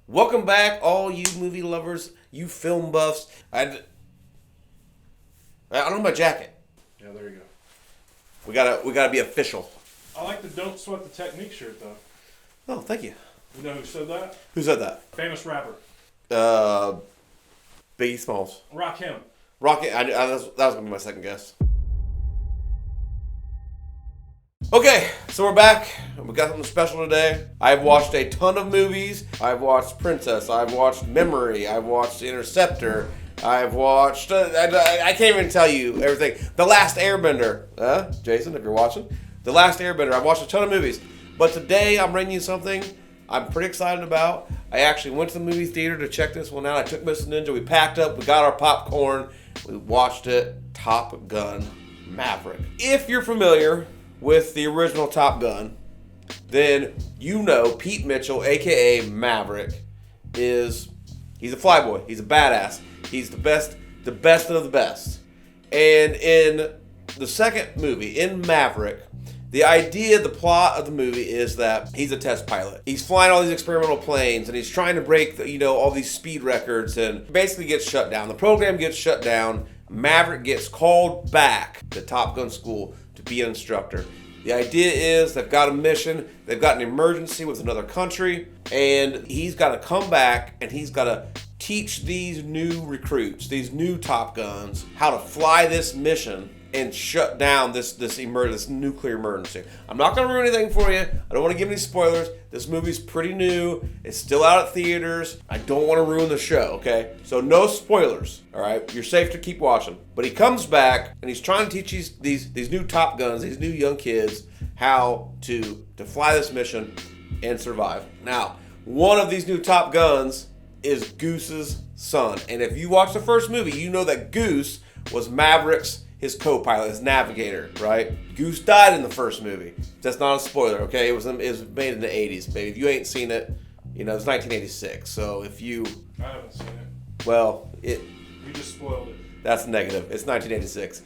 Welcome back, all you movie lovers, you film buffs. I don't have my jacket. Yeah, there you go. We gotta be official. I like the "Don't Sweat the Technique" shirt though. Oh, thank you. You know who said that? Who said that? Famous rapper. Biggie Smalls. Rock him. Rocket. That was gonna be my second guess. Okay, so we're back. We got something special today. I've watched a ton of movies. I've watched Princess. I've watched Memory. I've watched Interceptor. I've watched. I can't even tell you everything. The Last Airbender. Jason, if you're watching, The Last Airbender. I've watched a ton of movies, but today I'm bringing you something I'm pretty excited about. I actually went to the movie theater to check this one out. I took Mrs. Ninja. We packed up. We got our popcorn. We watched it. Top Gun Maverick. If you're familiar with the original Top Gun, then you know Pete Mitchell, aka Maverick, he's a flyboy. He's a badass. He's the best of the best. And in the second movie, in Maverick, the plot of the movie is that he's a test pilot. He's flying all these experimental planes, and he's trying to break, all these speed records, and basically gets shut down. The program gets shut down. Maverick gets called back to Top Gun school to be an instructor. The idea is they've got a mission, they've got an emergency with another country, and he's got to come back and he's got to teach these new recruits, these new Top Guns, how to fly this mission and shut down this nuclear emergency. I'm not going to ruin anything for you. I don't want to give any spoilers. This movie's pretty new. It's still out at theaters. I don't want to ruin the show, okay? So no spoilers, all right? You're safe to keep watching. But he comes back, and he's trying to teach these new Top Guns, these new young kids, how to fly this mission and survive. Now, one of these new Top Guns is Goose's son. And if you watch the first movie, you know that Goose was Maverick's his co-pilot, his navigator, right? Goose died in the first movie. That's not a spoiler, okay? It was made in the 80s, baby. If you ain't seen it, it's 1986. So if you... I haven't seen it. Well, You just spoiled it. That's negative. It's 1986.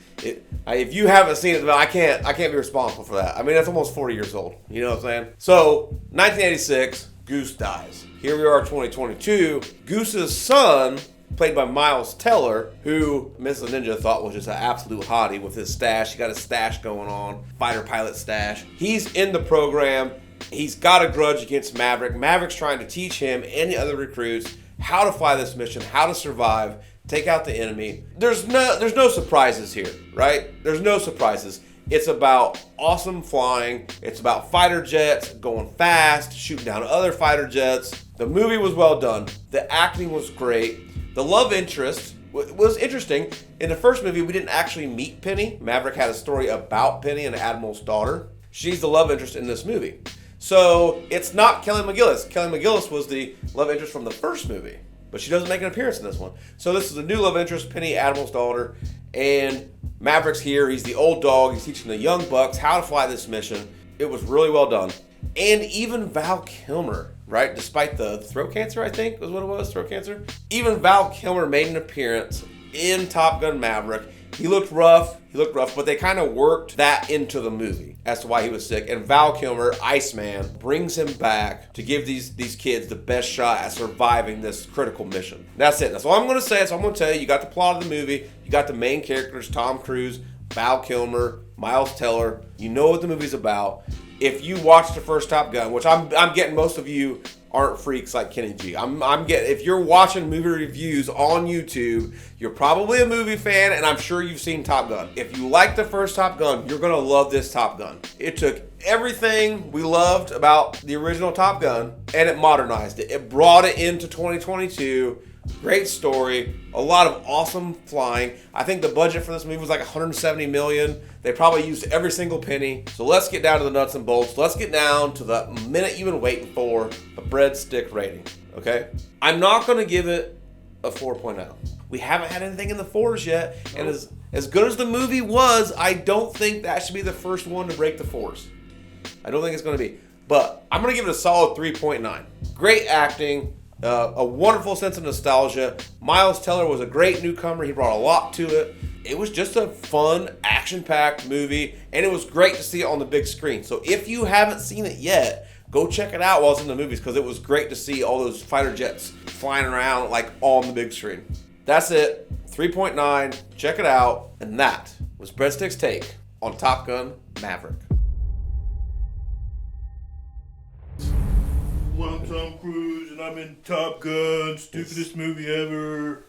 If you haven't seen it, I can't be responsible for that. I mean, that's almost 40 years old. You know what I'm saying? So, 1986, Goose dies. Here we are, 2022. Goose's son, played by Miles Teller, who Mrs. Ninja thought was just an absolute hottie with his stash. He got a stash going on, fighter pilot stash. He's in the program. He's got a grudge against Maverick. Maverick's trying to teach him and the other recruits how to fly this mission, how to survive, take out the enemy. There's no surprises here, right? There's no surprises. It's about awesome flying. It's about fighter jets going fast, shooting down other fighter jets. The movie was well done. The acting was great. The love interest was interesting. In the first movie, we didn't actually meet Penny. Maverick had a story about Penny, an admiral's daughter. She's the love interest in this movie. So it's not Kelly McGillis. Kelly McGillis was the love interest from the first movie, but she doesn't make an appearance in this one. So this is a new love interest, Penny, admiral's daughter, and Maverick's here. He's the old dog. He's teaching the young bucks how to fly this mission. It was really well done. And even Val Kilmer, right? Despite the throat cancer, I think was what it was, throat cancer. Even Val Kilmer made an appearance in Top Gun Maverick. He looked rough, but they kind of worked that into the movie as to why he was sick. And Val Kilmer, Iceman, brings him back to give these kids the best shot at surviving this critical mission. That's it. That's all I'm going to say. So I'm going to tell you, you got the plot of the movie, you got the main characters, Tom Cruise, Val Kilmer, Miles Teller. You know what the movie's about. If you watched the first Top Gun, which I'm getting most of you aren't freaks like Kenny G. I'm getting, if you're watching movie reviews on YouTube, you're probably a movie fan, and I'm sure you've seen Top Gun. If you like the first Top Gun, you're gonna love this Top Gun. It took everything we loved about the original Top Gun, and it modernized it. It brought it into 2022. Great story, a lot of awesome flying. I think the budget for this movie was like $170 million. They probably used every single penny. So let's get down to the nuts and bolts. Let's get down to the minute you've been waiting for, the breadstick rating, okay? I'm not going to give it a 4.0. We haven't had anything in the 4s yet, and as good as the movie was, I don't think that should be the first one to break the 4s. I don't think it's going to be. But I'm going to give it a solid 3.9. Great acting. A wonderful sense of nostalgia. Miles Teller was a great newcomer. He brought a lot to it. It was just a fun, action-packed movie, and it was great to see it on the big screen. So if you haven't seen it yet, Go check it out while it's in the movies because it was great to see all those fighter jets flying around like on the big screen. That's it. 3.9. Check it out. And that was Breadstick's take on Top Gun Maverick. Well, I'm Tom Cruise and I'm in Top Gun. Stupidest movie ever.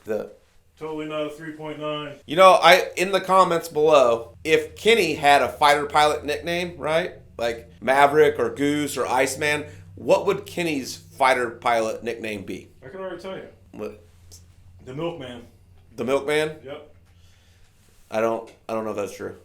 Totally not a 3.9. You know, in the comments below, if Kenny had a fighter pilot nickname, right? Like Maverick or Goose or Iceman, what would Kenny's fighter pilot nickname be? I can already tell you. What? The Milkman. The Milkman? Yep. I don't know if that's true.